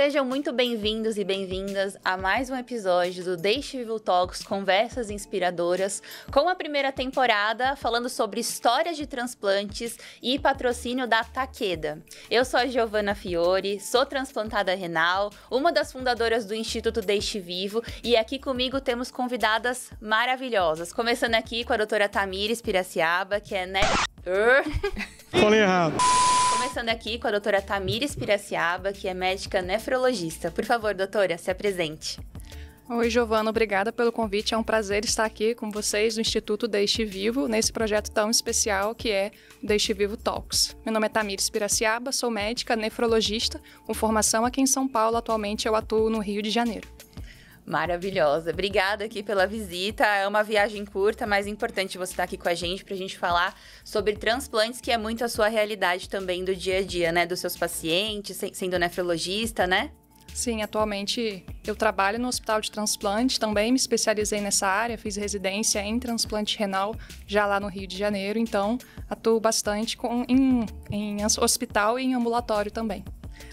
Sejam muito bem-vindos e bem-vindas a mais um episódio do Deixe Vivo Talks, Conversas Inspiradoras, com a primeira temporada falando sobre histórias de transplantes e patrocínio da Takeda. Eu sou a Giovana Fiore, sou transplantada renal, uma das fundadoras do Instituto Deixe Vivo, e aqui comigo temos convidadas maravilhosas. Começando aqui com a doutora Tamires Piraciaba, que é Falei errado. Começando aqui com a doutora Tamires Piraciaba, que é médica nefrologista. Por favor, doutora, se apresente. Oi, Giovana, obrigada pelo convite. É um prazer estar aqui com vocês do Instituto Deixe Vivo, nesse projeto tão especial que é o Deixe Vivo Talks. Meu nome é Tamires Piraciaba, sou médica nefrologista, com formação aqui em São Paulo. Atualmente eu atuo no Rio de Janeiro. Maravilhosa. Obrigada aqui pela visita. É uma viagem curta, mas importante você estar aqui com a gente para a gente falar sobre transplantes, que é muito a sua realidade também do dia a dia, né? Dos seus pacientes, sendo nefrologista, né? Sim, atualmente eu trabalho no hospital de transplante, também me especializei nessa área, fiz residência em transplante renal já lá no Rio de Janeiro, então atuo bastante em hospital e em ambulatório também.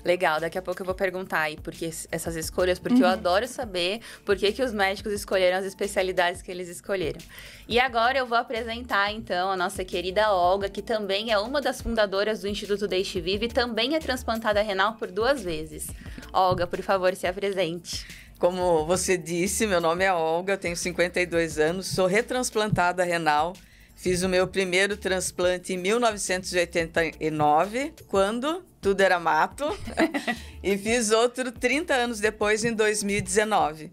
Legal, daqui a pouco eu vou perguntar aí por que essas escolhas, porque eu adoro saber por que os médicos escolheram as especialidades que eles escolheram. E agora eu vou apresentar, então, a nossa querida Olga, que também é uma das fundadoras do Instituto Deixe Vivo e também é transplantada renal por 2 vezes. Olga, por favor, se apresente. Como você disse, meu nome é Olga, eu tenho 52 anos, sou retransplantada renal. Fiz o meu primeiro transplante em 1989, quando tudo era mato, e fiz outro 30 anos depois, em 2019.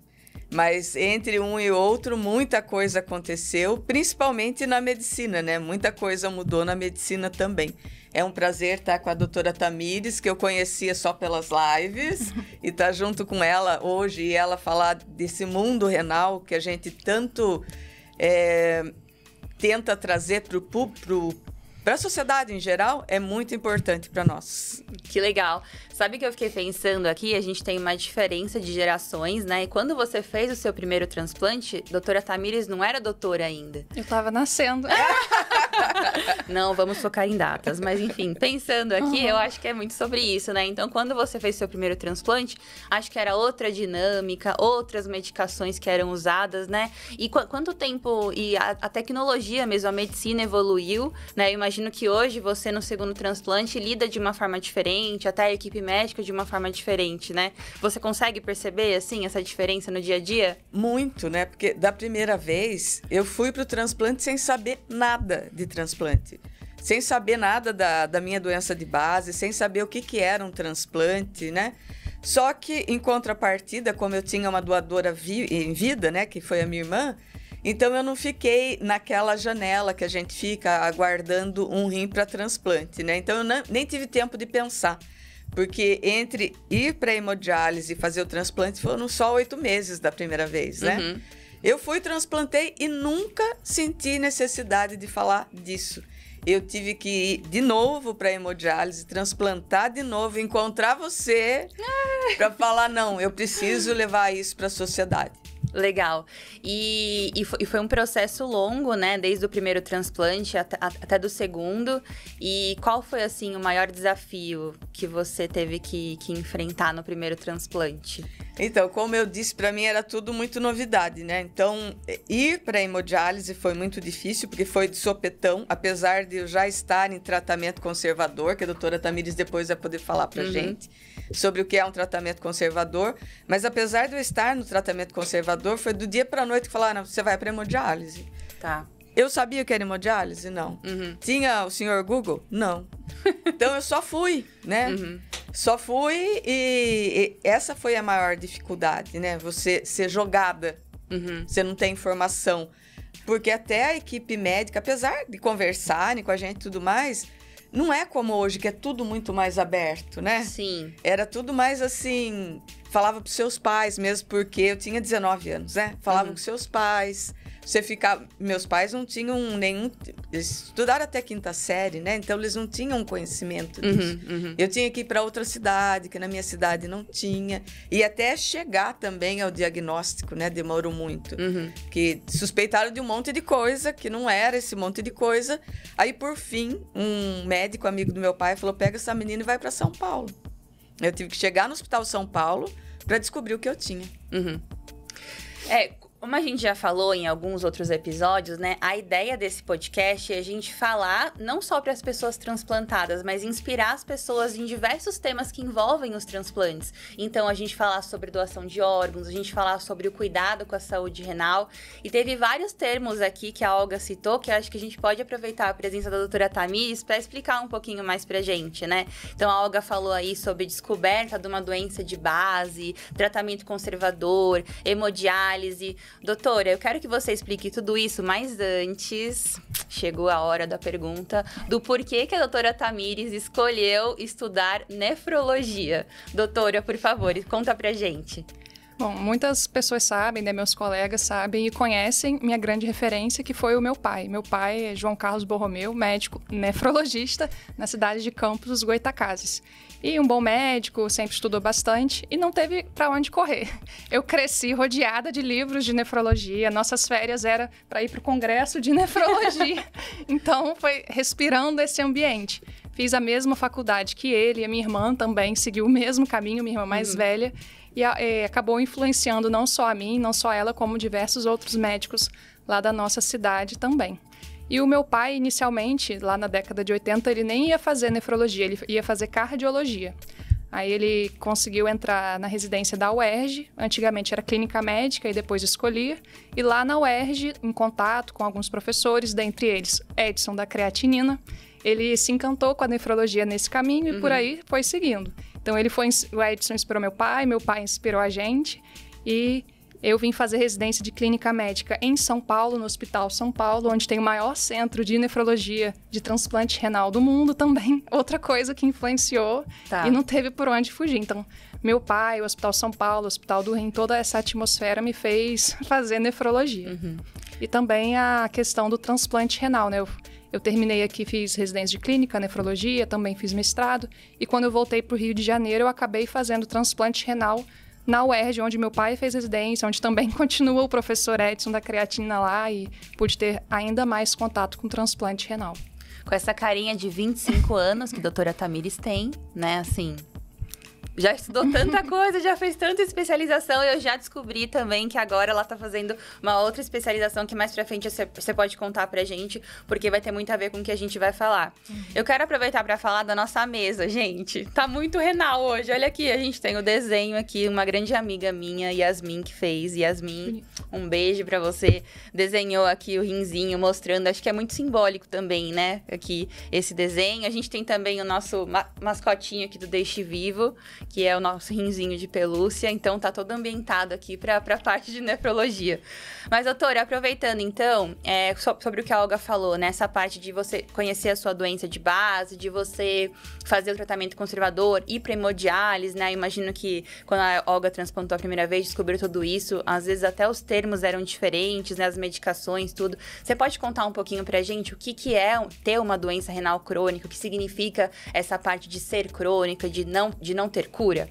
Mas entre um e outro, muita coisa aconteceu, principalmente na medicina, né? Muita coisa mudou na medicina também. É um prazer estar com a doutora Tamires, que eu conhecia só pelas lives, e estar junto com ela hoje e ela falar desse mundo renal que a gente tanto tenta trazer para a sociedade em geral, é muito importante para nós. Que legal. Sabe que eu fiquei pensando aqui? A gente tem uma diferença de gerações, né? E quando você fez o seu primeiro transplante, doutora Tamires não era doutora ainda. Eu estava nascendo. Não, vamos focar em datas. Mas, enfim, pensando aqui, eu acho que é muito sobre isso, né? Então, quando você fez seu primeiro transplante, acho que era outra dinâmica, outras medicações que eram usadas, né? E quanto tempo e a tecnologia mesmo, a medicina evoluiu, né? Eu imagino que hoje você, no segundo transplante, lida de uma forma diferente, até a equipe médica de uma forma diferente, né? Você consegue perceber, assim, essa diferença no dia a dia? Muito, né? Porque da primeira vez, eu fui pro transplante sem saber nada de transplante. Sem saber nada da minha doença de base, sem saber o que era um transplante, né? Só que, em contrapartida, como eu tinha uma doadora em vida, né? Que foi a minha irmã, então eu não fiquei naquela janela que a gente fica aguardando um rim para transplante, né? Então eu nem tive tempo de pensar. Porque entre ir para a hemodiálise e fazer o transplante foram só 8 meses da primeira vez, né? Eu fui, transplantei e nunca senti necessidade de falar disso. Eu tive que ir de novo para a hemodiálise, transplantar de novo, encontrar você para falar, não, eu preciso levar isso para a sociedade. Legal. E foi um processo longo, né? Desde o primeiro transplante até do segundo. E qual foi, assim, o maior desafio que você teve que enfrentar no primeiro transplante? Então, como eu disse, para mim era tudo muito novidade, né? Então, ir para a hemodiálise foi muito difícil, porque foi de sopetão, apesar de eu já estar em tratamento conservador, que a doutora Tamires depois vai poder falar para gente sobre o que é um tratamento conservador. Mas apesar de eu estar no tratamento conservador, foi do dia para a noite que falaram, você vai para a hemodiálise. Tá. Eu sabia o que era hemodiálise? Não. Tinha o senhor Google? Não. Então, eu só fui, né? Só fui e essa foi a maior dificuldade, né? Você ser jogada, você não tem informação. Porque até a equipe médica, apesar de conversarem com a gente e tudo mais, não é como hoje, que é tudo muito mais aberto, né? Sim. Era tudo mais assim, falava pros seus pais mesmo, porque eu tinha 19 anos, né? Falava com seus pais. Você ficava... Meus pais não tinham nenhum... Eles estudaram até 5ª série, né? Então, eles não tinham conhecimento disso. Eu tinha que ir para outra cidade, que na minha cidade não tinha. E até chegar também ao diagnóstico, né? Demorou muito. Que suspeitaram de um monte de coisa, que não era esse monte de coisa. Aí, por fim, um médico amigo do meu pai falou, pega essa menina e vai para São Paulo. Eu tive que chegar no Hospital São Paulo para descobrir o que eu tinha. Uhum. Como a gente já falou em alguns outros episódios, né? A ideia desse podcast é a gente falar não só para as pessoas transplantadas, mas inspirar as pessoas em diversos temas que envolvem os transplantes. Então, a gente falar sobre doação de órgãos, a gente falar sobre o cuidado com a saúde renal. E teve vários termos aqui que a Olga citou, que eu acho que a gente pode aproveitar a presença da doutora Tamires para explicar um pouquinho mais pra gente, né? Então, a Olga falou aí sobre descoberta de uma doença de base, tratamento conservador, hemodiálise. Doutora, eu quero que você explique tudo isso, mas antes chegou a hora da pergunta do porquê que a doutora Tamires escolheu estudar nefrologia. Doutora, por favor, conta pra gente. Bom, muitas pessoas sabem, né, meus colegas sabem e conhecem minha grande referência, que foi o meu pai. Meu pai é João Carlos Borromeu, médico nefrologista na cidade de Campos dos Goytacazes. E um bom médico, sempre estudou bastante e não teve para onde correr. Eu cresci rodeada de livros de nefrologia, nossas férias era para ir para o congresso de nefrologia. Então, foi respirando esse ambiente. Fiz a mesma faculdade que ele, e a minha irmã também seguiu o mesmo caminho, minha irmã mais velha, e acabou influenciando não só a mim, não só ela, como diversos outros médicos lá da nossa cidade também. E o meu pai, inicialmente, lá na década de 80, ele nem ia fazer nefrologia, ele ia fazer cardiologia. Aí ele conseguiu entrar na residência da UERJ, antigamente era clínica médica e depois escolhia. E lá na UERJ, em contato com alguns professores, dentre eles Edson da creatinina, ele se encantou com a nefrologia nesse caminho e por aí foi seguindo. Então o Edson inspirou meu pai inspirou a gente e eu vim fazer residência de clínica médica em São Paulo, no Hospital São Paulo, onde tem o maior centro de nefrologia de transplante renal do mundo também. Outra coisa que influenciou e não teve por onde fugir. Então, meu pai, o Hospital São Paulo, o Hospital do Rim, toda essa atmosfera me fez fazer nefrologia. E também a questão do transplante renal, né? Eu terminei aqui, fiz residência de clínica, nefrologia, também fiz mestrado. E quando eu voltei para o Rio de Janeiro, eu acabei fazendo transplante renal na UERJ, onde meu pai fez residência, onde também continua o professor Edson da creatina lá e pude ter ainda mais contato com transplante renal. Com essa carinha de 25 anos que a doutora Tamires tem, né, assim... Já estudou tanta coisa, já fez tanta especialização. Eu já descobri também que agora ela tá fazendo uma outra especialização que mais pra frente você pode contar pra gente, porque vai ter muito a ver com o que a gente vai falar. Eu quero aproveitar pra falar da nossa mesa, gente. Tá muito renal hoje. Olha aqui, a gente tem o desenho aqui, uma grande amiga minha, Yasmin, que fez. Yasmin, um beijo pra você. Desenhou aqui o rinzinho, mostrando. Acho que é muito simbólico também, né? Aqui, esse desenho. A gente tem também o nosso mascotinho aqui do Deixe Vivo, que é o nosso rinzinho de pelúcia, então tá todo ambientado aqui pra parte de nefrologia. Mas, doutora, aproveitando então, sobre o que a Olga falou, né? Essa parte de você conhecer a sua doença de base, de você fazer o tratamento conservador, ir pra hemodiálise, né? Eu imagino que quando a Olga transplantou a primeira vez, descobriu tudo isso, às vezes até os termos eram diferentes, né? As medicações, tudo. Você pode contar um pouquinho pra gente o que é ter uma doença renal crônica, o que significa essa parte de ser crônica, de não ter cura?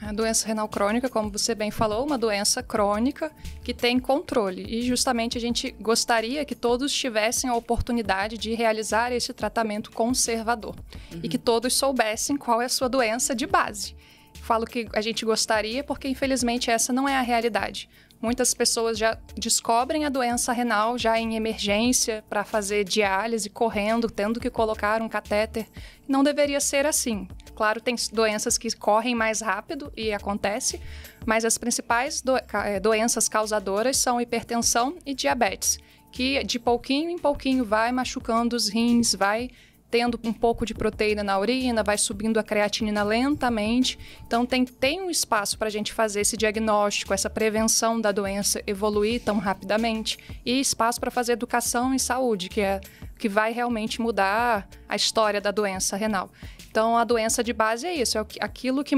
A doença renal crônica, como você bem falou, uma doença crônica que tem controle. E justamente a gente gostaria que todos tivessem a oportunidade de realizar esse tratamento conservador. E que todos soubessem qual é a sua doença de base. Falo que a gente gostaria porque, infelizmente, essa não é a realidade. Muitas pessoas já descobrem a doença renal já em emergência para fazer diálise, correndo, tendo que colocar um catéter. Não deveria ser assim. Claro, tem doenças que correm mais rápido e acontece, mas as principais doenças causadoras são hipertensão e diabetes, que de pouquinho em pouquinho vai machucando os rins, vai tendo um pouco de proteína na urina, vai subindo a creatinina lentamente. Então, tem um espaço para a gente fazer esse diagnóstico, essa prevenção da doença evoluir tão rapidamente. E espaço para fazer educação em saúde, que vai realmente mudar a história da doença renal. Então, a doença de base é isso, é aquilo que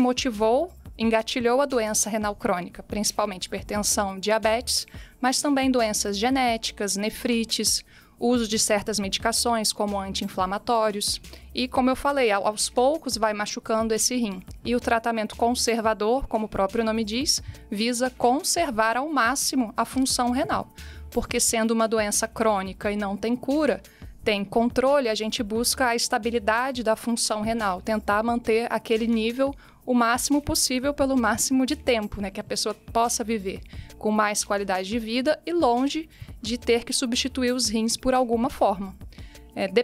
engatilhou a doença renal crônica, principalmente hipertensão, diabetes, mas também doenças genéticas, nefrites, uso de certas medicações, como anti-inflamatórios. E, como eu falei, aos poucos vai machucando esse rim. E o tratamento conservador, como o próprio nome diz, visa conservar ao máximo a função renal. Porque, sendo uma doença crônica e não tem cura, tem controle, a gente busca a estabilidade da função renal, tentar manter aquele nível o máximo possível pelo máximo de tempo, né, que a pessoa possa viver com mais qualidade de vida e longe de ter que substituir os rins por alguma forma.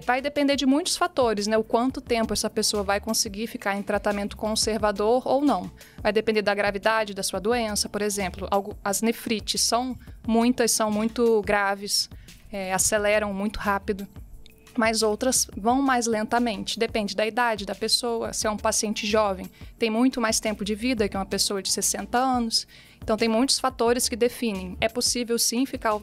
Vai depender de muitos fatores, né? O quanto tempo essa pessoa vai conseguir ficar em tratamento conservador ou não. Vai depender da gravidade da sua doença, por exemplo. As nefrites são muito graves, aceleram muito rápido, mas outras vão mais lentamente. Depende da idade da pessoa. Se é um paciente jovem, tem muito mais tempo de vida que uma pessoa de 60 anos. Então, tem muitos fatores que definem. É possível, sim, ficar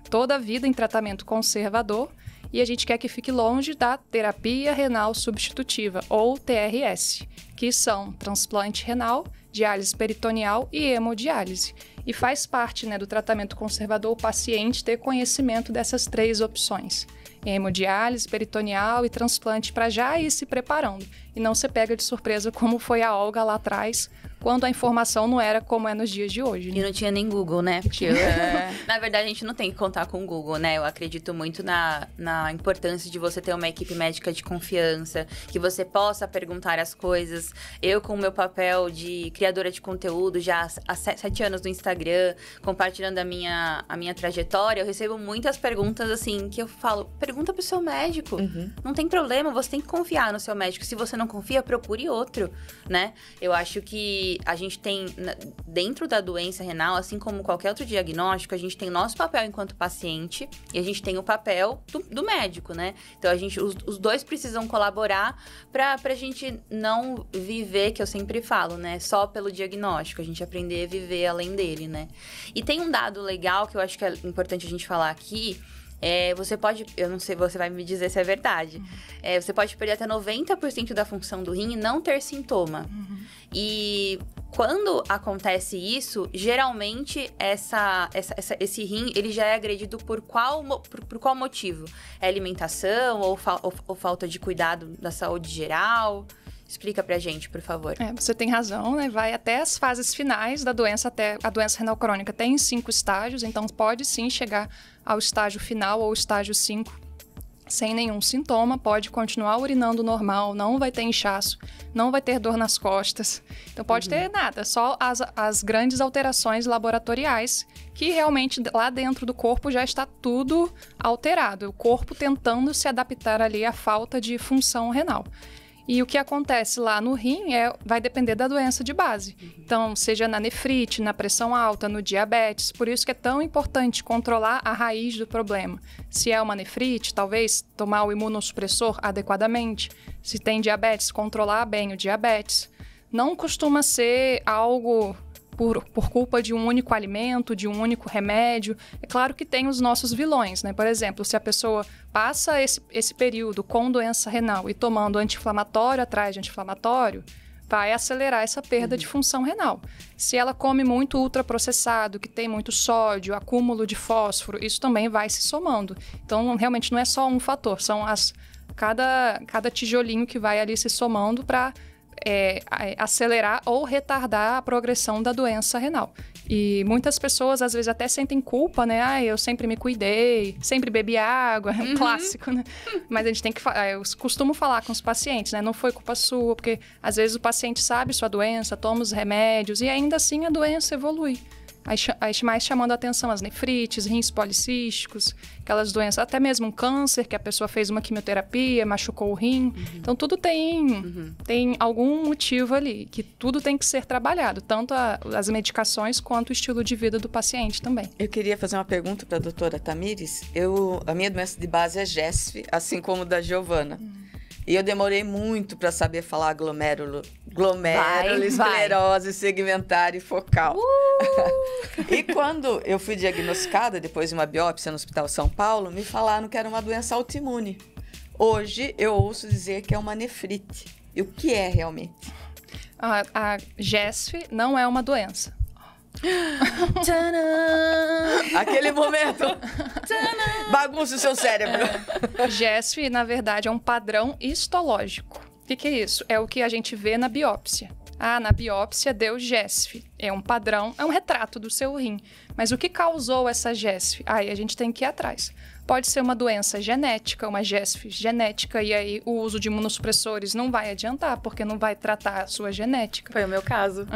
toda a vida em tratamento conservador, e a gente quer que fique longe da terapia renal substitutiva, ou TRS, que são transplante renal, diálise peritoneal e hemodiálise. E faz parte, né, do tratamento conservador o paciente ter conhecimento dessas 3 opções: hemodiálise, peritoneal e transplante, para já ir se preparando e não ser pega de surpresa como foi a Olga lá atrás, quando a informação não era como é nos dias de hoje. Né? E não tinha nem Google, né? Porque na verdade a gente não tem que contar com o Google, né? Eu acredito muito na importância de você ter uma equipe médica de confiança, que você possa perguntar as coisas. Eu, com o meu papel de criadora de conteúdo, já há 7 anos no Instagram, compartilhando a minha trajetória, eu recebo muitas perguntas assim, que eu falo, pergunta pro seu médico. Não tem problema, você tem que confiar no seu médico. Se você não confia, procure outro, né? Eu acho que a gente tem, dentro da doença renal, assim como qualquer outro diagnóstico, a gente tem o nosso papel enquanto paciente e a gente tem o papel do médico, né? Então, os dois precisam colaborar pra gente não viver, que eu sempre falo, né? Só pelo diagnóstico, a gente aprender a viver além dele, né? E tem um dado legal que eu acho que é importante a gente falar aqui. Você pode, eu não sei, você vai me dizer se é verdade. Você pode perder até 90% da função do rim e não ter sintoma. E quando acontece isso, geralmente esse rim ele já é agredido por qual motivo? É alimentação ou falta de cuidado da saúde geral? Explica pra gente, por favor. Você tem razão, né? Vai até as fases finais da doença, até a doença renal crônica tem 5 estágios, então pode sim chegar ao estágio final ou estágio 5 sem nenhum sintoma, pode continuar urinando normal, não vai ter inchaço, não vai ter dor nas costas, então pode ter nada, só as grandes alterações laboratoriais, que realmente lá dentro do corpo já está tudo alterado, o corpo tentando se adaptar ali à falta de função renal. E o que acontece lá no rim vai depender da doença de base. Então, seja na nefrite, na pressão alta, no diabetes. Por isso que é tão importante controlar a raiz do problema. Se é uma nefrite, talvez tomar o imunossupressor adequadamente. Se tem diabetes, controlar bem o diabetes. Não costuma ser algo por culpa de um único alimento, de um único remédio. É claro que tem os nossos vilões, né? Por exemplo, se a pessoa passa esse período com doença renal e tomando anti-inflamatório atrás de anti-inflamatório, vai acelerar essa perda de função renal. Se ela come muito ultraprocessado, que tem muito sódio, acúmulo de fósforo, isso também vai se somando. Então, realmente não é só um fator, são cada tijolinho que vai ali se somando para acelerar ou retardar a progressão da doença renal. E muitas pessoas, às vezes, até sentem culpa, né? Eu sempre me cuidei, sempre bebi água, é um clássico, né? Mas a gente tem que... eu costumo falar com os pacientes, né? Não foi culpa sua, porque às vezes o paciente sabe sua doença, toma os remédios e ainda assim a doença evolui. Aí mais chamando a atenção as nefrites, rins policísticos, aquelas doenças, até mesmo um câncer, que a pessoa fez uma quimioterapia, machucou o rim. Então, tudo tem algum motivo ali, que tudo tem que ser trabalhado, tanto as medicações quanto o estilo de vida do paciente também. Eu queria fazer uma pergunta para a doutora Tamires. A minha doença de base é GESF, assim como da Giovana. E eu demorei muito para saber falar glomerulosclerose segmentar e focal. E quando eu fui diagnosticada, depois de uma biópsia no Hospital São Paulo, me falaram que era uma doença autoimune. Hoje eu ouço dizer que é uma nefrite. E o que é realmente? A GESF não é uma doença. Aquele momento bagunça o seu cérebro. GESF, na verdade, é um padrão histológico. O que é isso? É o que a gente vê na biópsia. Na biópsia deu GESF. É um padrão, é um retrato do seu rim. Mas o que causou essa GESF? Aí a gente tem que ir atrás. Pode ser uma doença genética, uma GESF genética, e aí o uso de imunossupressores não vai adiantar, porque não vai tratar a sua genética. Foi o meu caso.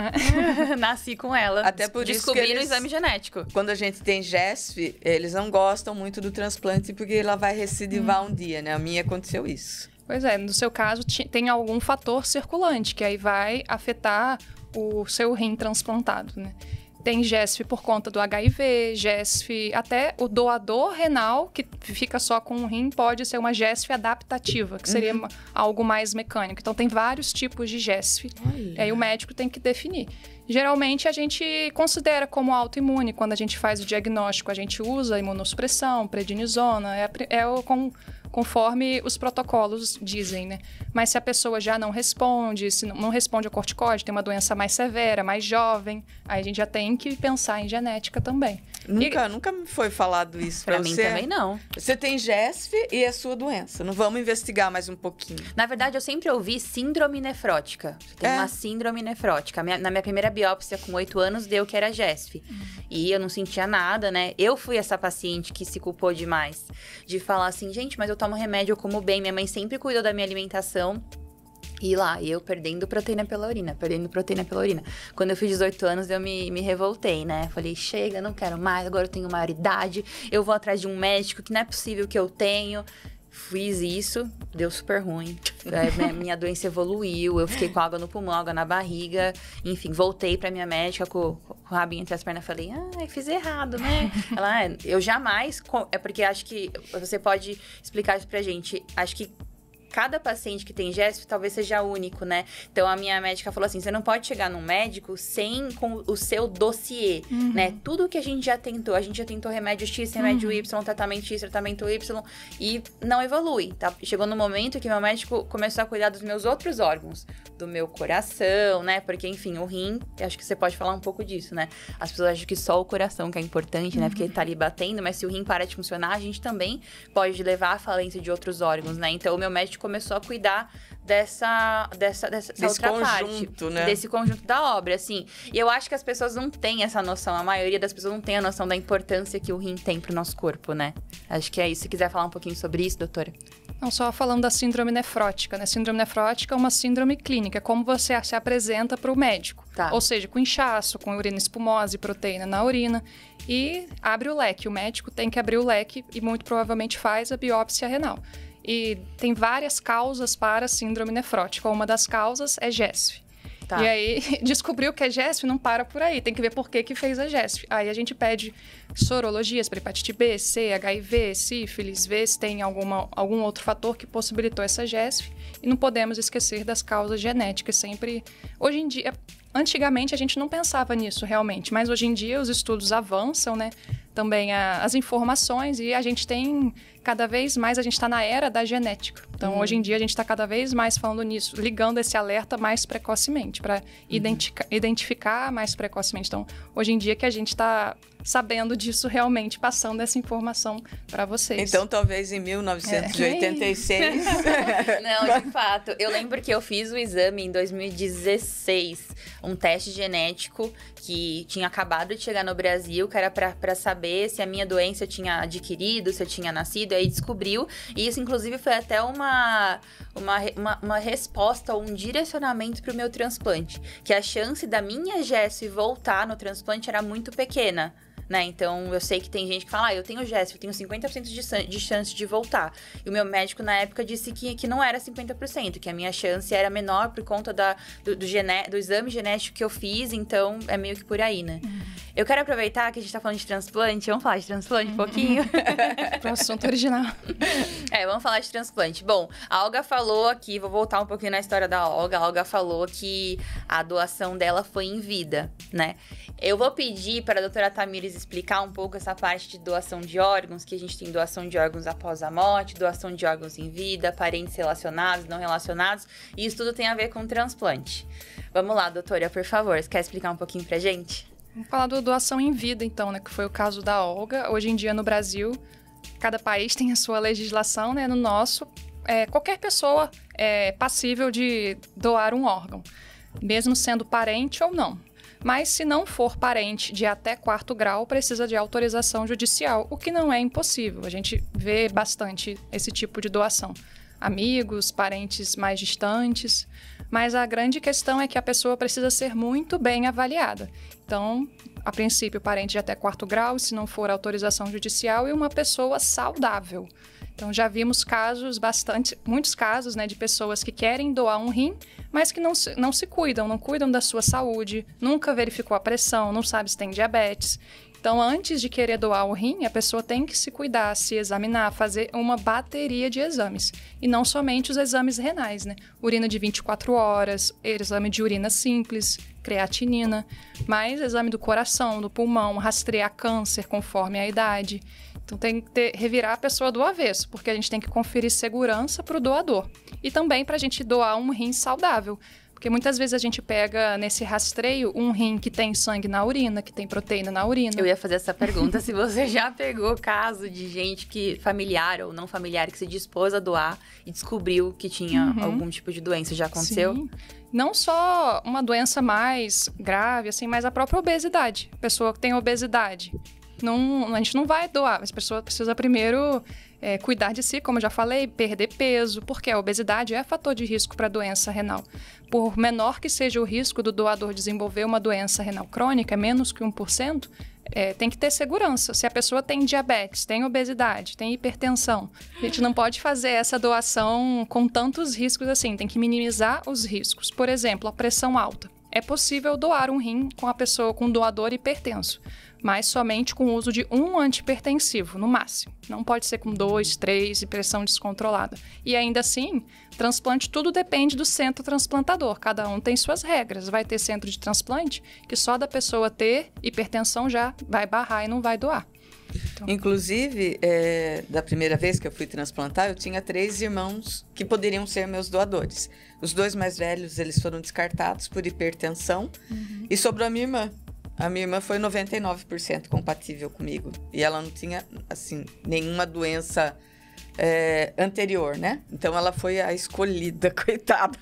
Nasci com ela. Até por isso que descobri no eles, exame genético. quando a gente tem GESF, eles não gostam muito do transplante porque ela vai recidivar um dia, né? A minha aconteceu isso. Pois é, no seu caso tem algum fator circulante, que aí vai afetar o seu rim transplantado, né? Tem GESF por conta do HIV, GESF, até o doador renal, que fica só com um rim, pode ser uma GESF adaptativa, que seria algo mais mecânico. Então, tem vários tipos de GESF. E aí o médico tem que definir. Geralmente, a gente considera como autoimune quando a gente faz o diagnóstico. A gente usa imunossupressão, prednisona, conforme os protocolos dizem, né? Mas se a pessoa já não responde, se não responde ao corticoide, tem uma doença mais severa, mais jovem, aí a gente já tem que pensar em genética também. Nunca me foi falado isso Pra pra mim você. também não. Você tem GESF e é sua doença. Não vamos investigar mais um pouquinho. Na verdade, eu sempre ouvi síndrome nefrótica. Você tem uma síndrome nefrótica. Na minha primeira biópsia, com 8 anos, deu que era GESF. E eu não sentia nada, né? Eu fui essa paciente que se culpou demais. De falar assim, gente, mas eu tomo remédio, eu como bem. Minha mãe sempre cuidou da minha alimentação. E lá, eu perdendo proteína pela urina. Quando eu fiz 18 anos, eu me revoltei, né? Falei, chega, não quero mais, agora eu tenho maioridade. Eu vou atrás de um médico que não é possível que eu tenho. Fiz isso, deu super ruim. Minha doença evoluiu, eu fiquei com água no pulmão, água na barriga. Enfim, voltei pra minha médica com o rabinho entre as pernas e falei, fiz errado, né? Ela, eu jamais... É porque acho que você pode explicar isso pra gente. Acho que cada paciente que tem GESF talvez seja único, né? Então, a minha médica falou assim, você não pode chegar num médico com o seu dossiê, né? Tudo que a gente já tentou remédio X, remédio Y, tratamento X, tratamento Y, e não evolui, tá? Chegou no momento que meu médico começou a cuidar dos meus outros órgãos, do meu coração, né? Porque, enfim, o rim, acho que você pode falar um pouco disso, né? As pessoas acham que só o coração que é importante, né? Porque ele tá ali batendo, mas se o rim para de funcionar, a gente também pode levar à falência de outros órgãos, né? Então, o meu médico começou a cuidar desse outra conjunto, parte, né? Desse conjunto da obra, assim. E eu acho que as pessoas não têm essa noção, a maioria das pessoas não tem a noção da importância que o rim tem pro nosso corpo, né? Acho que é isso. Se quiser falar um pouquinho sobre isso, doutora. Não, só falando da síndrome nefrótica, né? Síndrome nefrótica é uma síndrome clínica, é como você se apresenta para o médico. Tá. Ou seja, com inchaço, com urina espumose, proteína na urina, e abre o leque. O médico tem que abrir o leque e muito provavelmente faz a biópsia renal. E tem várias causas para a síndrome nefrótica. Uma das causas é GESF. Tá. E aí, descobriu que é GESF, não para por aí. Tem que ver por que fez a GESF. Aí a gente pede sorologias para hepatite B, C, HIV, sífilis, ver se tem algum outro fator que possibilitou essa GESF. E não podemos esquecer das causas genéticas. Sempre, hoje em dia, antigamente a gente não pensava nisso realmente, mas hoje em dia os estudos avançam, né? Também as informações, e a gente tem cada vez mais, a gente está na era da genética. Então, hoje em dia, a gente está cada vez mais falando nisso, ligando esse alerta mais precocemente, para identificar mais precocemente. Então, hoje em dia que a gente está sabendo disso realmente, passando essa informação para vocês. Então, talvez em 1986... Não, de fato. Eu lembro que eu fiz o exame em 2016, um teste genético que tinha acabado de chegar no Brasil, que era para saber se a minha doença eu tinha adquirido, se eu tinha nascido, aí descobriu. E isso, inclusive, foi até uma resposta, um direcionamento para o meu transplante. Que a chance da minha GESF voltar no transplante era muito pequena. Né? Então, eu sei que tem gente que fala, eu tenho GESF, eu tenho 50% de chance de voltar. E o meu médico, na época, disse que não era 50%, que a minha chance era menor por conta do exame genético que eu fiz, então é meio que por aí, né? Eu quero aproveitar que a gente tá falando de transplante, vamos falar de transplante um pouquinho? Pro assunto original. Vamos falar de transplante. Bom, a Olga falou aqui, vou voltar um pouquinho na história da Olga. A Olga falou que a doação dela foi em vida, né? Eu vou pedir para a doutora Tamires explicar um pouco essa parte de doação de órgãos, que a gente tem doação de órgãos após a morte, doação de órgãos em vida, parentes relacionados, não relacionados, e isso tudo tem a ver com transplante. Vamos lá, doutora, por favor, você quer explicar um pouquinho pra gente? Vamos falar da doação em vida, então, né, que foi o caso da Olga. Hoje em dia, no Brasil, cada país tem a sua legislação, né? No nosso, qualquer pessoa é passível de doar um órgão, mesmo sendo parente ou não. Mas se não for parente de até 4º grau, precisa de autorização judicial, o que não é impossível. A gente vê bastante esse tipo de doação. Amigos, parentes mais distantes, mas a grande questão é que a pessoa precisa ser muito bem avaliada. Então, a princípio, parente de até 4º grau, se não for autorização judicial, e uma pessoa saudável. Então, já vimos muitos casos, né, de pessoas que querem doar um rim, mas que não se cuidam, não cuidam da sua saúde, nunca verificou a pressão, não sabe se tem diabetes. Então, antes de querer doar o rim, a pessoa tem que se cuidar, se examinar, fazer uma bateria de exames. E não somente os exames renais, né? Urina de 24 horas, exame de urina simples, creatinina, mas exame do coração, do pulmão, rastrear câncer conforme a idade. Então, tem que revirar a pessoa do avesso, porque a gente tem que conferir segurança para o doador. E também para a gente doar um rim saudável. Porque muitas vezes a gente pega nesse rastreio um rim que tem sangue na urina, que tem proteína na urina. Eu ia fazer essa pergunta, se você já pegou caso de gente familiar ou não familiar, que se dispôs a doar e descobriu que tinha algum tipo de doença. Já aconteceu? Sim. Não só uma doença mais grave, assim, mas a própria obesidade. A pessoa que tem obesidade, a gente não vai doar, mas a pessoa precisa primeiro cuidar de si, como eu já falei, perder peso, porque a obesidade é fator de risco para doença renal. Por menor que seja o risco do doador desenvolver uma doença renal crônica, menos que 1%, tem que ter segurança. Se a pessoa tem diabetes, tem obesidade, tem hipertensão, a gente não pode fazer essa doação com tantos riscos assim, tem que minimizar os riscos. Por exemplo, a pressão alta. É possível doar um rim com a pessoa com doador hipertenso, mas somente com o uso de um antihipertensivo, no máximo. Não pode ser com 2, 3 e pressão descontrolada. E ainda assim, transplante tudo depende do centro transplantador. Cada um tem suas regras. Vai ter centro de transplante que só da pessoa ter hipertensão já vai barrar e não vai doar. Então... Inclusive, da primeira vez que eu fui transplantar, eu tinha 3 irmãos que poderiam ser meus doadores. Os 2 mais velhos, eles foram descartados por hipertensão e sobrou a minha irmã. A minha irmã foi 99% compatível comigo. E ela não tinha, assim, nenhuma doença anterior, né? Então, ela foi a escolhida, coitada.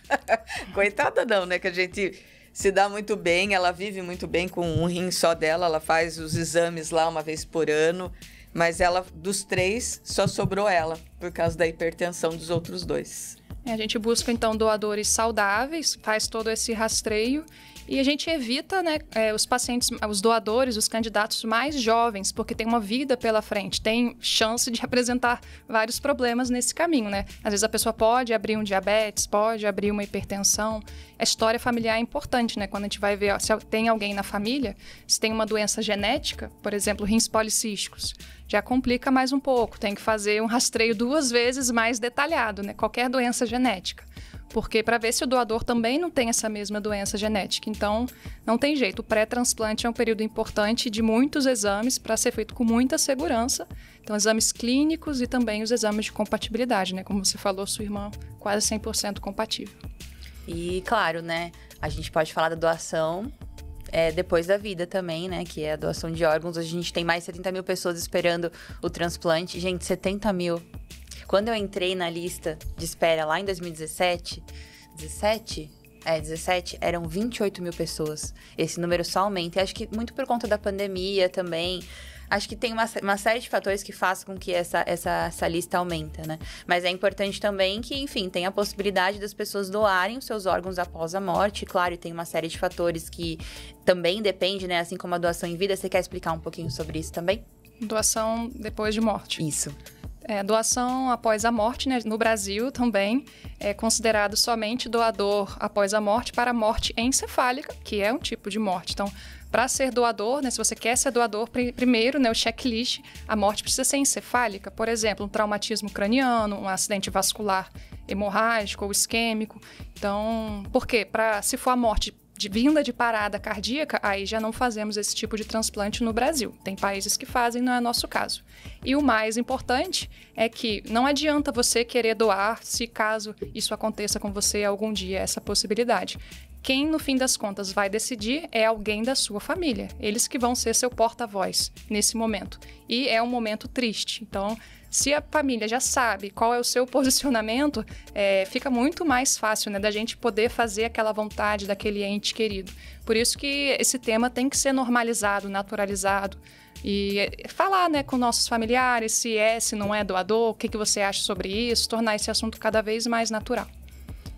Coitada não, né? Que a gente se dá muito bem, ela vive muito bem com um rim só dela. Ela faz os exames lá uma vez por ano. Mas ela, dos 3, só sobrou ela, por causa da hipertensão dos outros 2. A gente busca, então, doadores saudáveis, faz todo esse rastreio e a gente evita, né, os pacientes, os doadores, os candidatos mais jovens, porque tem uma vida pela frente, tem chance de apresentar vários problemas nesse caminho, né? Às vezes a pessoa pode abrir um diabetes, pode abrir uma hipertensão. A história familiar é importante, né? Quando a gente vai ver se tem alguém na família, se tem uma doença genética, por exemplo, rins policísticos, já complica mais um pouco. Tem que fazer um rastreio 2 vezes mais detalhado, né? Qualquer doença genética. Porque para ver se o doador também não tem essa mesma doença genética. Então, não tem jeito. O pré-transplante é um período importante de muitos exames para ser feito com muita segurança. Então, exames clínicos e também os exames de compatibilidade, né? Como você falou, sua irmã quase 100% compatível. E, claro, né? A gente pode falar da doação depois da vida também, né? Que é a doação de órgãos. Hoje a gente tem mais de 70 mil pessoas esperando o transplante. Gente, 70 mil. Quando eu entrei na lista de espera lá em 2017, 17, eram 28 mil pessoas. Esse número só aumenta. E acho que muito por conta da pandemia também. Acho que tem uma série de fatores que fazem com que essa lista aumenta, né? Mas é importante também que, enfim, tem a possibilidade das pessoas doarem os seus órgãos após a morte. Claro, e tem uma série de fatores que também depende, né? Assim como a doação em vida. Você quer explicar um pouquinho sobre isso também? Doação depois de morte. Isso. Doação após a morte, né? No Brasil também é considerado somente doador após a morte para a morte encefálica, que é um tipo de morte. Então, para ser doador, né, se você quer ser doador, primeiro, né, o checklist, a morte precisa ser encefálica. Por exemplo, um traumatismo craniano, um acidente vascular hemorrágico ou isquêmico. Então, por quê? Se for a morte vinda de parada cardíaca, aí já não fazemos esse tipo de transplante no Brasil. Tem países que fazem, não é nosso caso. E o mais importante é que não adianta você querer doar se caso isso aconteça com você algum dia, essa possibilidade. quem, no fim das contas, vai decidir é alguém da sua família. Eles que vão ser seu porta-voz nesse momento. E é um momento triste. Então, se a família já sabe qual é o seu posicionamento, fica muito mais fácil, né, da gente poder fazer aquela vontade daquele ente querido. Por isso que esse tema tem que ser normalizado, naturalizado. E falar, né, com nossos familiares se não é doador, o que você acha sobre isso, tornar esse assunto cada vez mais natural.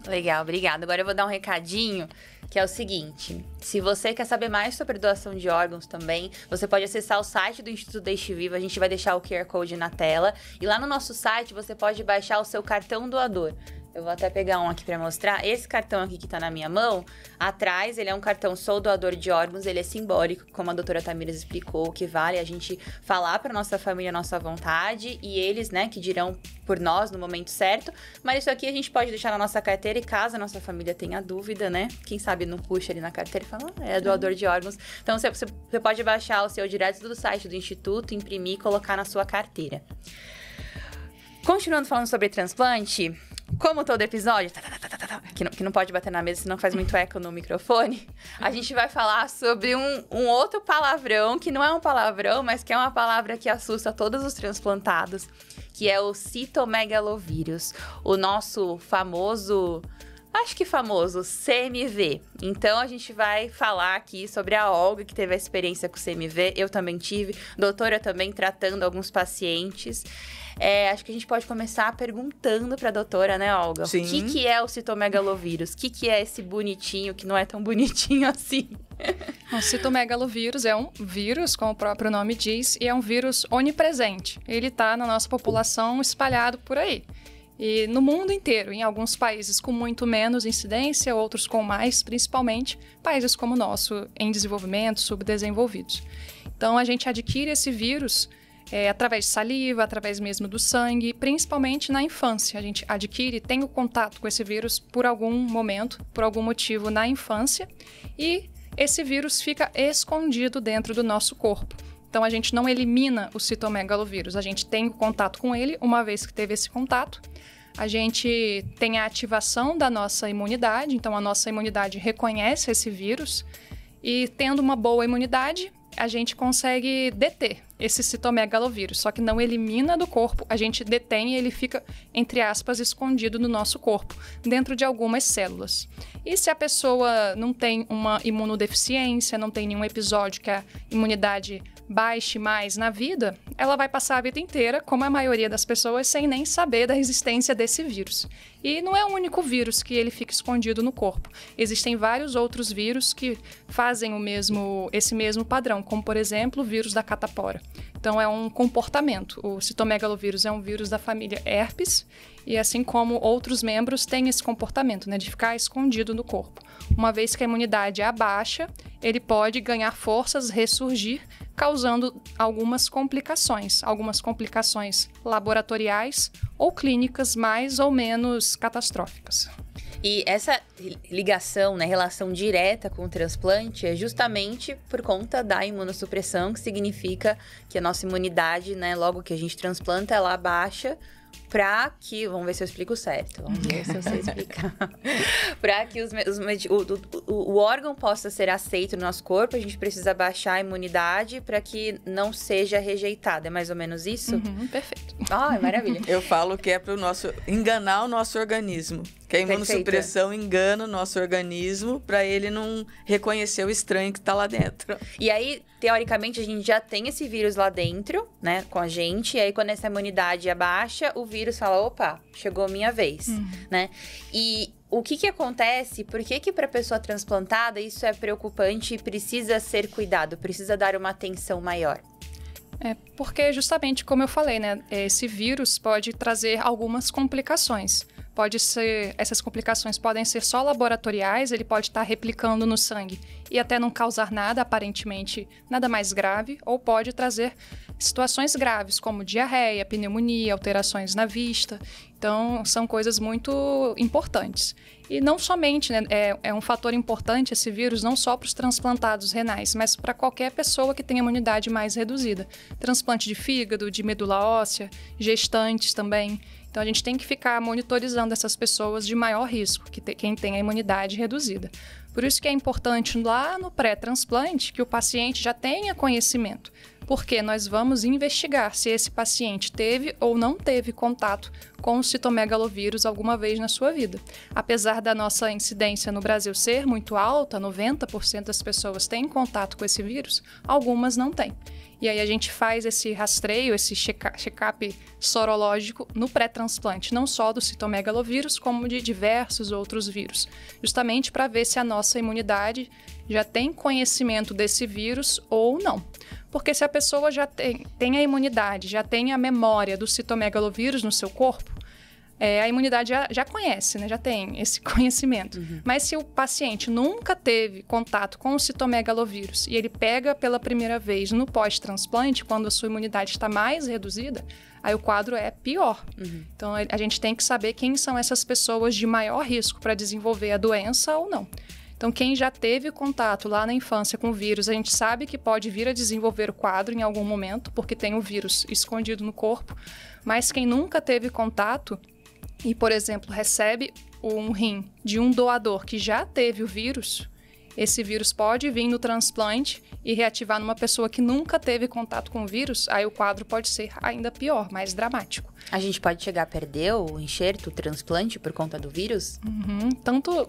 Legal, obrigada. Agora eu vou dar um recadinho, que é o seguinte: se você quer saber mais sobre doação de órgãos também, você pode acessar o site do Instituto Deixe Vivo, a gente vai deixar o QR Code na tela, e lá no nosso site você pode baixar o seu cartão doador. Eu vou até pegar um aqui para mostrar. Esse cartão aqui que tá na minha mão, atrás, ele é um cartão Sou Doador de Órgãos, ele é simbólico, como a doutora Tamires explicou, que vale a gente falar para nossa família a nossa vontade, e eles, né, que dirão por nós no momento certo. Mas isso aqui a gente pode deixar na nossa carteira, e caso a nossa família tenha dúvida, né, quem sabe não puxa ali na carteira e fala, é doador de órgãos. Então você pode baixar o seu direto do site do Instituto, imprimir e colocar na sua carteira. Continuando falando sobre transplante, como todo episódio, que não pode bater na mesa, senão faz muito eco no microfone, a gente vai falar sobre um outro palavrão, que não é um palavrão, mas que é uma palavra que assusta todos os transplantados, que é o citomegalovírus, o nosso famoso CMV. Então, a gente vai falar aqui sobre a Olga, que teve a experiência com o CMV, eu também tive, doutora também tratando alguns pacientes. Acho que a gente pode começar perguntando para a doutora, né, Olga? Sim. O que é o citomegalovírus? O que é esse bonitinho que não é tão bonitinho assim? O citomegalovírus é um vírus, como o próprio nome diz, e é um vírus onipresente. Ele está na nossa população espalhado por aí. E no mundo inteiro, em alguns países com muito menos incidência, outros com mais, principalmente países como o nosso, em desenvolvimento, subdesenvolvidos. Então, a gente adquire esse vírus através de saliva, através mesmo do sangue, principalmente na infância. A gente adquire, tem o contato com esse vírus por algum momento, por algum motivo na infância, e esse vírus fica escondido dentro do nosso corpo. Então, a gente não elimina o citomegalovírus, a gente tem o contato com ele, uma vez que teve esse contato. A gente tem a ativação da nossa imunidade, então a nossa imunidade reconhece esse vírus, e tendo uma boa imunidade, a gente consegue deter esse citomegalovírus, só que não elimina do corpo, a gente detém e ele fica, entre aspas, escondido no nosso corpo, dentro de algumas células. E se a pessoa não tem uma imunodeficiência, não tem nenhum episódio que a imunidade baixe mais na vida, ela vai passar a vida inteira, como a maioria das pessoas, sem nem saber da existência desse vírus. E não é o único vírus que ele fica escondido no corpo. Existem vários outros vírus que fazem esse mesmo padrão, como, por exemplo, o vírus da catapora. Então, é um comportamento. O citomegalovírus é um vírus da família herpes, e assim como outros membros têm esse comportamento, né, de ficar escondido no corpo. Uma vez que a imunidade é baixa, ele pode ganhar forças, ressurgir, causando algumas complicações laboratoriais ou clínicas mais ou menos catastróficas. E essa ligação, né, relação direta com o transplante é justamente por conta da imunossupressão, que significa que a nossa imunidade, né, logo que a gente transplanta, ela baixa para que... Vamos ver se eu explico certo. Vamos ver se eu sei explicar. Para que o órgão possa ser aceito no nosso corpo, a gente precisa baixar a imunidade para que não seja rejeitado. É mais ou menos isso? Perfeito. Maravilha. Eu falo que é para enganar o nosso organismo. Que a imunossupressão engana o nosso organismo para ele não reconhecer o estranho que está lá dentro. E aí, teoricamente, a gente já tem esse vírus lá dentro, né, com a gente. E aí, quando essa imunidade abaixa, o vírus fala, opa, chegou a minha vez, né? E o que acontece? Por que para a pessoa transplantada isso é preocupante e precisa ser cuidado, precisa dar uma atenção maior? Porque justamente como eu falei, né, esse vírus pode trazer algumas complicações. Essas complicações podem ser só laboratoriais, ele pode estar replicando no sangue e até não causar nada, aparentemente nada mais grave, ou pode trazer situações graves, como diarreia, pneumonia, alterações na vista. Então, são coisas muito importantes. E não somente, né, é um fator importante esse vírus, não só para os transplantados renais, mas para qualquer pessoa que tenha imunidade mais reduzida. Transplante de fígado, de medula óssea, gestantes também. Então, a gente tem que ficar monitorizando essas pessoas de maior risco, quem tem a imunidade reduzida. Por isso que é importante, lá no pré-transplante, que o paciente já tenha conhecimento, porque nós vamos investigar se esse paciente teve ou não teve contato com o citomegalovírus alguma vez na sua vida. Apesar da nossa incidência no Brasil ser muito alta, 90% das pessoas têm contato com esse vírus, algumas não têm. E aí a gente faz esse rastreio, esse check-up sorológico no pré-transplante, não só do citomegalovírus, como de diversos outros vírus, justamente para ver se a nossa imunidade já tem conhecimento desse vírus ou não. Porque se a pessoa já tem a imunidade, já tem a memória do citomegalovírus no seu corpo, a imunidade já conhece, né? Já tem esse conhecimento. Mas se o paciente nunca teve contato com o citomegalovírus e ele pega pela primeira vez no pós-transplante, quando a sua imunidade está mais reduzida, aí o quadro é pior. Então, a gente tem que saber quem são essas pessoas de maior risco para desenvolver a doença ou não. Então, quem já teve contato lá na infância com o vírus, a gente sabe que pode vir a desenvolver o quadro em algum momento, porque tem o vírus escondido no corpo. Mas quem nunca teve contato e, por exemplo, recebe um rim de um doador que já teve o vírus, esse vírus pode vir no transplante e reativar numa pessoa que nunca teve contato com o vírus, aí o quadro pode ser ainda pior, mais dramático. A gente pode chegar a perder o enxerto, o transplante, por conta do vírus? Tanto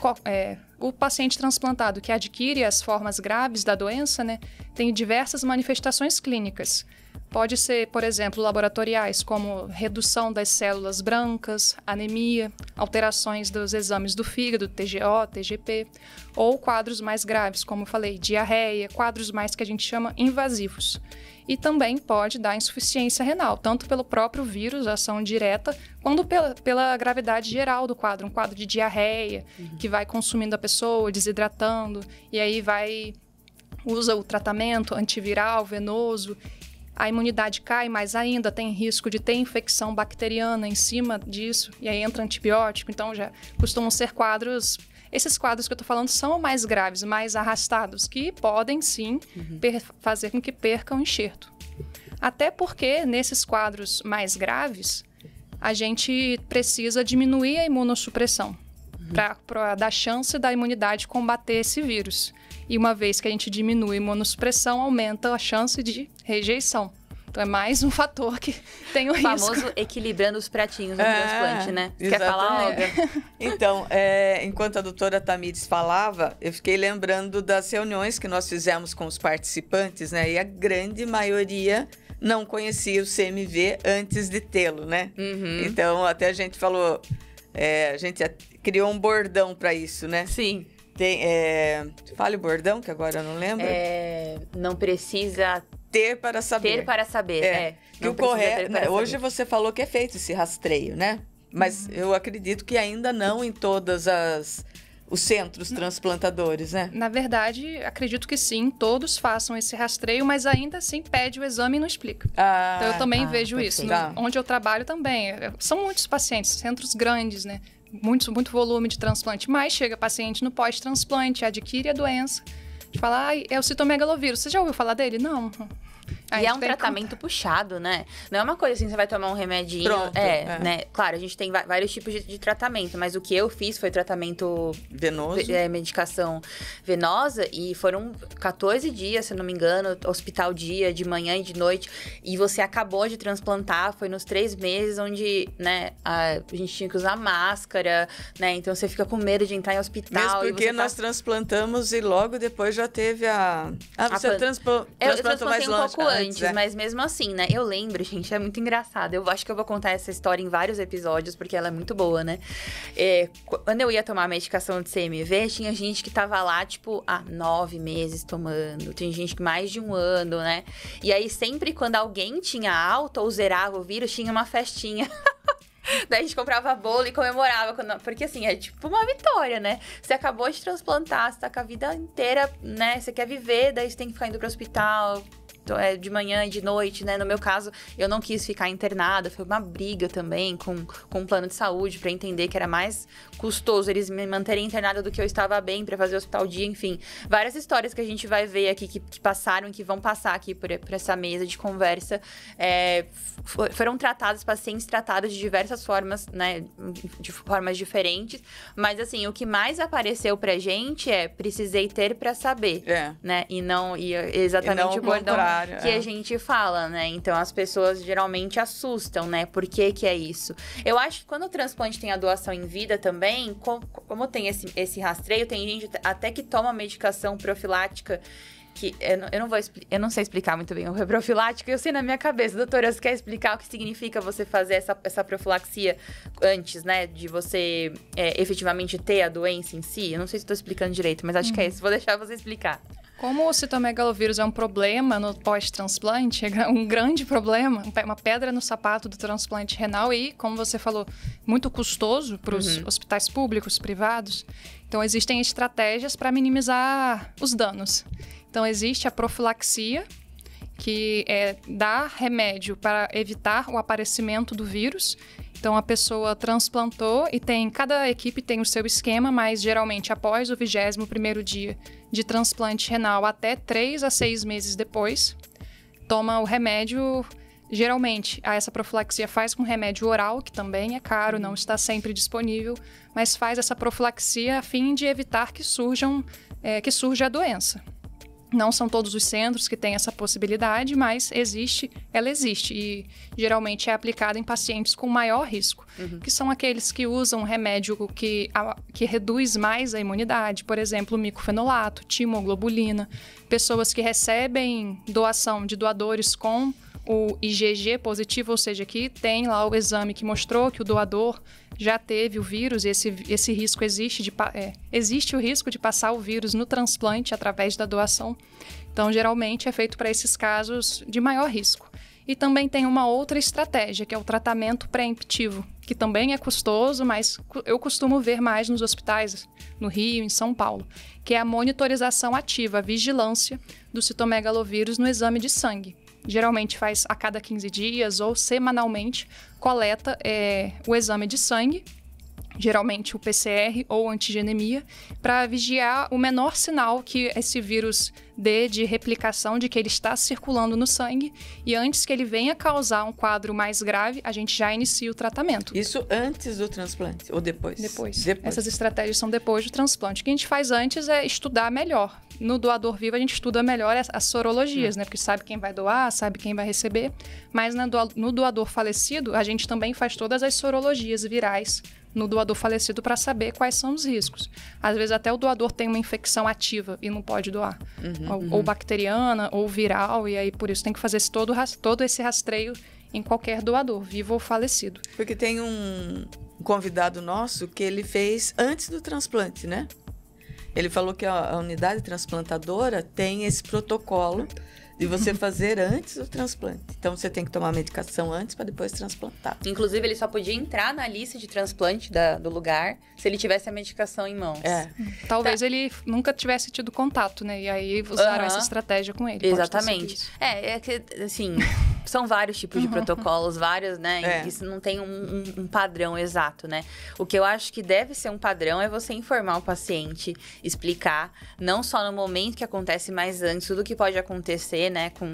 o paciente transplantado que adquire as formas graves da doença, né, tem diversas manifestações clínicas. Pode ser, por exemplo, laboratoriais, como redução das células brancas, anemia, alterações dos exames do fígado, TGO, TGP, ou quadros mais graves, como eu falei, diarreia, quadros mais que a gente chama invasivos. E também pode dar insuficiência renal, tanto pelo próprio vírus, ação direta, quanto pela gravidade geral do quadro, um quadro de diarreia, que vai consumindo a pessoa, desidratando, e aí usa o tratamento antiviral, venoso, a imunidade cai mais ainda, tem risco de ter infecção bacteriana em cima disso, e aí entra antibiótico, então já costumam ser quadros... Esses quadros que eu estou falando são mais graves, mais arrastados, que podem sim fazer com que percam o enxerto. Até porque nesses quadros mais graves, a gente precisa diminuir a imunossupressão para dar chance da imunidade combater esse vírus. E uma vez que a gente diminui a imunossupressão, aumenta a chance de rejeição. Então é mais um fator que tem o risco. O famoso equilibrando os pratinhos no transplante, né? Você quer falar, Olga? Então, enquanto a doutora Tamires falava, eu fiquei lembrando das reuniões que nós fizemos com os participantes, né? E a grande maioria não conhecia o CMV antes de tê-lo, né? Então, até a gente falou, a gente criou um bordão para isso, né? Sim. Fale o bordão, que agora eu não lembro. Não precisa... Ter para saber. Ter para saber, Que o correto, né? Hoje você falou que é feito esse rastreio, né? Mas eu acredito que ainda não em todas os centros transplantadores, né? Na verdade, acredito que sim, todos façam esse rastreio, mas ainda assim pede o exame e não explica. Então eu também vejo isso. Onde eu trabalho também. São muitos pacientes, centros grandes, né? Muito volume de transplante, mas chega paciente no pós-transplante, adquire a doença, de falar, é o citomegalovírus. Você já ouviu falar dele? Não. E é um tratamento puxado, né? Não é uma coisa assim, você vai tomar um remedinho. Pronto, né? Claro, a gente tem vários tipos de tratamento, mas o que eu fiz foi tratamento venoso, medicação venosa, e foram 14 dias, se eu não me engano, hospital dia, de manhã e de noite, e você acabou de transplantar, foi nos 3 meses onde, né, a gente tinha que usar máscara, né? Então você fica com medo de entrar em hospital. Mesmo porque nós transplantamos e logo depois já teve você transplantou mais longe. Antes, mas mesmo assim, né? Eu lembro, gente, é muito engraçado. Eu acho que eu vou contar essa história em vários episódios, porque ela é muito boa, né? Quando eu ia tomar a medicação de CMV, tinha gente que tava lá, tipo, há 9 meses tomando. Tem gente que mais de 1 ano, né? E aí, sempre quando alguém tinha alta ou zerava o vírus, tinha uma festinha. Daí a gente comprava bolo e comemorava. Porque assim, é tipo uma vitória, né? Você acabou de transplantar, você tá com a vida inteira, né? Você quer viver, daí você tem que ficar indo pro hospital. de manhã e de noite, né? No meu caso, eu não quis ficar internada, foi uma briga também com o plano de saúde para entender que era mais custoso eles me manterem internada do que eu estava bem para fazer hospital dia, enfim. Várias histórias que a gente vai ver aqui que passaram, que vão passar aqui por essa mesa de conversa, foram tratados, pacientes tratados de diversas formas, né? De formas diferentes, mas assim, o que mais apareceu pra gente precisei ter pra saber, né? E exatamente o bordão que a gente fala, né? Então, as pessoas geralmente assustam, né? Por que é isso? Eu acho que quando o transplante tem a doação em vida também, como tem esse rastreio, tem gente até que toma medicação profilática que eu não sei explicar muito bem o profilático, eu sei na minha cabeça. Doutora, você quer explicar o que significa você fazer essa profilaxia antes, né, de você efetivamente ter a doença em si? Eu não sei se estou explicando direito, mas acho que é isso. Vou deixar você explicar. Como o citomegalovírus é um problema no pós-transplante, é um grande problema, uma pedra no sapato do transplante renal e, como você falou, muito custoso para os hospitais públicos, privados. Então, existem estratégias para minimizar os danos. Então, existe a profilaxia, que é dar remédio para evitar o aparecimento do vírus. Então, a pessoa transplantou e cada equipe tem o seu esquema, mas geralmente após o 21º dia de transplante renal até 3 a 6 meses depois, toma o remédio. Geralmente, essa profilaxia faz com remédio oral, que também é caro, não está sempre disponível, mas faz essa profilaxia a fim de evitar que surja a doença. Não são todos os centros que têm essa possibilidade, mas ela existe e geralmente é aplicada em pacientes com maior risco, que são aqueles que usam remédio que reduz mais a imunidade, por exemplo, micofenolato, timoglobulina, pessoas que recebem doação de doadores com o IgG positivo, ou seja, que tem lá o exame que mostrou que o doador já teve o vírus e esse risco existe o risco de passar o vírus no transplante através da doação. Então, geralmente é feito para esses casos de maior risco. E também tem uma outra estratégia, que é o tratamento pré-emptivo, que também é custoso, mas eu costumo ver mais nos hospitais, no Rio, em São Paulo, que é a monitorização ativa, a vigilância do citomegalovírus no exame de sangue. Geralmente faz a cada 15 dias ou semanalmente, coleta o exame de sangue, geralmente o PCR ou antigenemia, para vigiar o menor sinal que esse vírus dê de replicação, de que ele está circulando no sangue, e antes que ele venha causar um quadro mais grave, a gente já inicia o tratamento. Isso antes do transplante ou depois? Depois. Essas estratégias são depois do transplante. O que a gente faz antes é estudar melhor. No doador vivo, a gente estuda melhor as sorologias, né? Porque sabe quem vai doar, sabe quem vai receber. Mas no doador falecido, a gente também faz todas as sorologias virais no doador falecido para saber quais são os riscos. Às vezes até o doador tem uma infecção ativa e não pode doar. Ou bacteriana, ou viral, e aí por isso tem que fazer todo esse rastreio em qualquer doador, vivo ou falecido. Porque tem um convidado nosso que ele fez antes do transplante, né? Ele falou que a unidade transplantadora tem esse protocolo de você fazer antes do transplante. Então, você tem que tomar medicação antes para depois transplantar. Inclusive, ele só podia entrar na lista de transplante do lugar se ele tivesse a medicação em mãos. Talvez ele nunca tivesse tido contato, né? E aí usaram essa estratégia com ele. Exatamente. Que, assim, são vários tipos de protocolos, vários, né? Isso não tem um padrão exato, né? O que eu acho que deve ser um padrão é você informar o paciente, explicar, não só no momento que acontece, mas antes, tudo que pode acontecer, né, com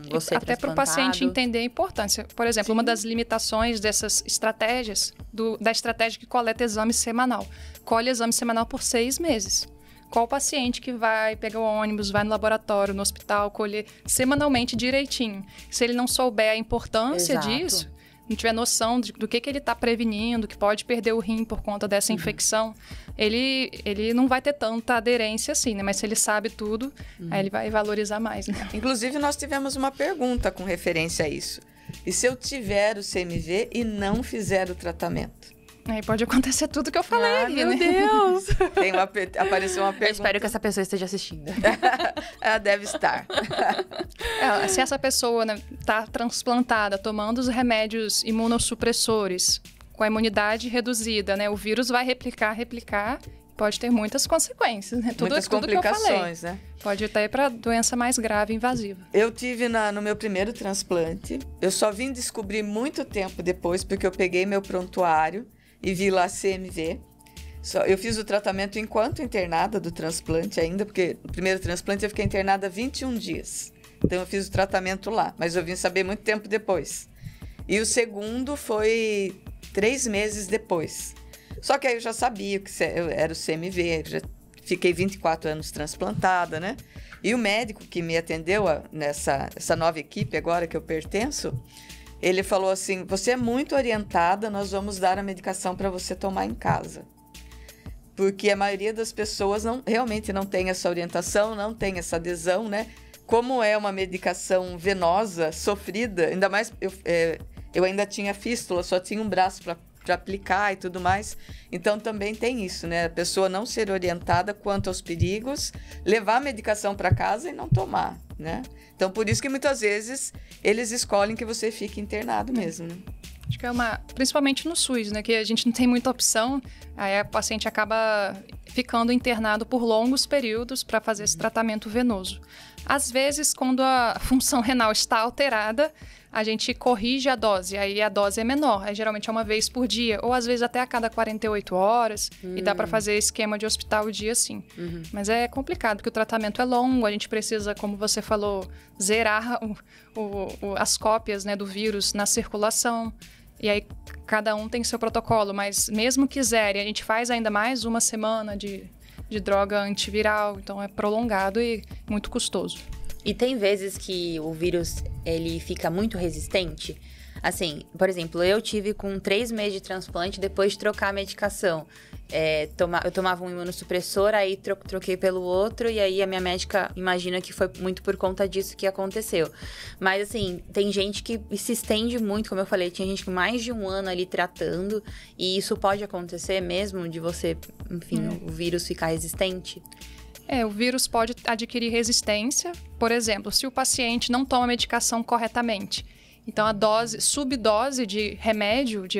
você até para o paciente entender a importância. Por exemplo, uma das limitações dessas estratégias, da estratégia que coleta exame semanal. Colhe exame semanal por 6 meses. Qual paciente que vai pegar o ônibus, vai no laboratório, no hospital, colher semanalmente direitinho? Se ele não souber a importância disso, não tiver noção do que ele está prevenindo, que pode perder o rim por conta dessa infecção, ele não vai ter tanta aderência assim, né? Mas se ele sabe tudo, aí ele vai valorizar mais, né? Inclusive, nós tivemos uma pergunta com referência a isso. E se eu tiver o CMV e não fizer o tratamento? Aí pode acontecer tudo que eu falei, meu Deus! Apareceu uma pergunta. Eu espero que essa pessoa esteja assistindo. Ela deve estar. Se essa pessoa está transplantada, tomando os remédios imunossupressores, com a imunidade reduzida, né? O vírus vai replicar, pode ter muitas consequências, né? Muitas complicações, né? Pode até ir para doença mais grave, invasiva. Eu tive no meu primeiro transplante, eu só vim descobrir muito tempo depois, porque eu peguei meu prontuário e vi lá CMV. Eu fiz o tratamento enquanto internada do transplante ainda, porque no primeiro transplante eu fiquei internada 21 dias. Então eu fiz o tratamento lá, mas eu vim saber muito tempo depois. E o segundo foi 3 meses depois. Só que aí eu já sabia que era o CMV, já fiquei 24 anos transplantada, né? E o médico que me atendeu essa nova equipe agora que eu pertenço, ele falou assim, você é muito orientada, nós vamos dar a medicação para você tomar em casa. Porque a maioria das pessoas realmente não tem essa orientação, não tem essa adesão, né? Como é uma medicação venosa, sofrida, ainda mais eu ainda tinha fístula, só tinha um braço para aplicar e tudo mais. Então também tem isso, né? A pessoa não ser orientada quanto aos perigos, levar a medicação para casa e não tomar, né? Então por isso que muitas vezes eles escolhem que você fique internado mesmo, né? Acho que principalmente no SUS, né? Que a gente não tem muita opção, aí a paciente acaba ficando internado por longos períodos para fazer esse tratamento venoso. Às vezes, quando a função renal está alterada, a gente corrige a dose, aí a dose é menor, aí geralmente é uma vez por dia, ou às vezes até a cada 48 horas, e dá para fazer esquema de hospital o dia sim. Mas é complicado, porque o tratamento é longo, a gente precisa, como você falou, zerar as cópias, né, do vírus na circulação, e aí cada um tem seu protocolo, mas mesmo que zere, a gente faz ainda mais uma semana de droga antiviral, então é prolongado e muito custoso. E tem vezes que o vírus, ele fica muito resistente. Assim, por exemplo, eu tive com 3 meses de transplante depois de trocar a medicação. Eu tomava um imunossupressor, aí troquei pelo outro, e aí a minha médica imagina que foi muito por conta disso que aconteceu. Mas assim, tem gente que se estende muito, como eu falei, tinha gente com mais de 1 ano ali tratando, e isso pode acontecer mesmo de você, enfim, o vírus ficar resistente? O vírus pode adquirir resistência, por exemplo, se o paciente não toma a medicação corretamente. Então, a subdose de remédio, de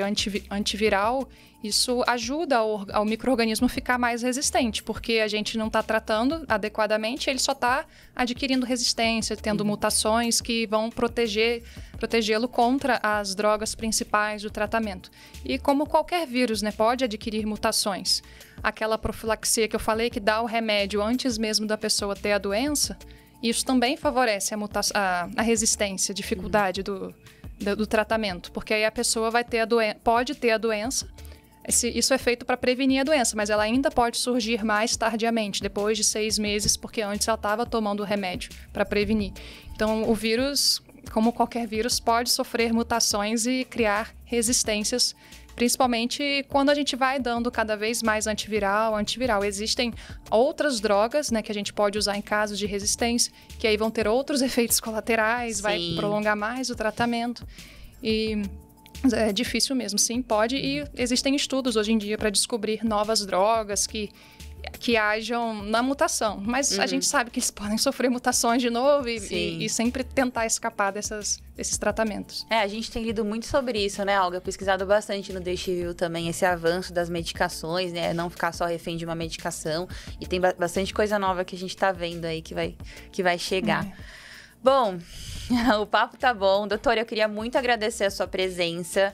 antiviral, isso ajuda ao micro-organismo ficar mais resistente, porque a gente não está tratando adequadamente, ele só está adquirindo resistência, tendo mutações que vão protegê-lo contra as drogas principais do tratamento. E como qualquer vírus, né, pode adquirir mutações. Aquela profilaxia que eu falei, que dá o remédio antes mesmo da pessoa ter a doença, isso também favorece a resistência, a dificuldade do tratamento, porque aí a pessoa pode ter a doença. Isso é feito para prevenir a doença, mas ela ainda pode surgir mais tardiamente, depois de 6 meses, porque antes ela estava tomando o remédio para prevenir. Então, o vírus, como qualquer vírus, pode sofrer mutações e criar resistências, principalmente quando a gente vai dando cada vez mais antiviral. Existem outras drogas, né, que a gente pode usar em casos de resistência, que aí vão ter outros efeitos colaterais, Sim. vai prolongar mais o tratamento. E é difícil mesmo, sim, pode. E existem estudos hoje em dia para descobrir novas drogas que hajam na mutação. Mas a gente sabe que eles podem sofrer mutações de novo e sempre tentar escapar desses tratamentos. A gente tem lido muito sobre isso, né, Olga? Pesquisado bastante no DXView também, esse avanço das medicações, né? Não ficar só refém de uma medicação. E tem bastante coisa nova que a gente tá vendo aí que vai chegar. Bom, o papo tá bom. Doutora, eu queria muito agradecer a sua presença.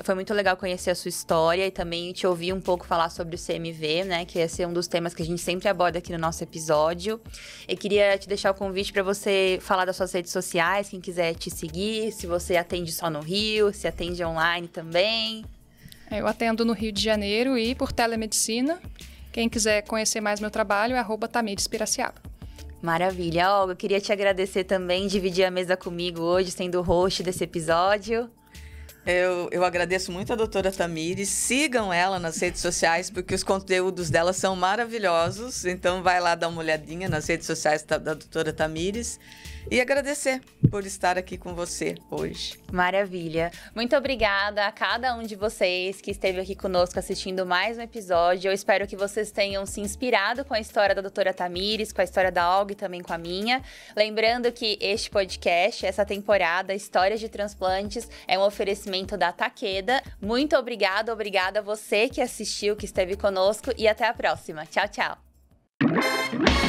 Foi muito legal conhecer a sua história e também te ouvir um pouco falar sobre o CMV, né? Que esse é um dos temas que a gente sempre aborda aqui no nosso episódio. Eu queria te deixar o convite para você falar das suas redes sociais, quem quiser te seguir, se você atende só no Rio, se atende online também. Eu atendo no Rio de Janeiro e por telemedicina. Quem quiser conhecer mais meu trabalho é @tamirispiraciaba. Maravilha. Olga, eu queria te agradecer também, dividir a mesa comigo hoje, sendo o host desse episódio. Eu agradeço muito a doutora Tamires. Sigam ela nas redes sociais, porque os conteúdos dela são maravilhosos. Então, vai lá dar uma olhadinha nas redes sociais da doutora Tamires. e agradecer por estar aqui com você hoje. Maravilha. Muito obrigada a cada um de vocês que esteve aqui conosco assistindo mais um episódio. Eu espero que vocês tenham se inspirado com a história da doutora Tamires, com a história da Olga e também com a minha. Lembrando que este podcast, essa temporada, Histórias de Transplantes, é um oferecimento da Takeda. Muito obrigada a você que assistiu, que esteve conosco e até a próxima. Tchau, tchau.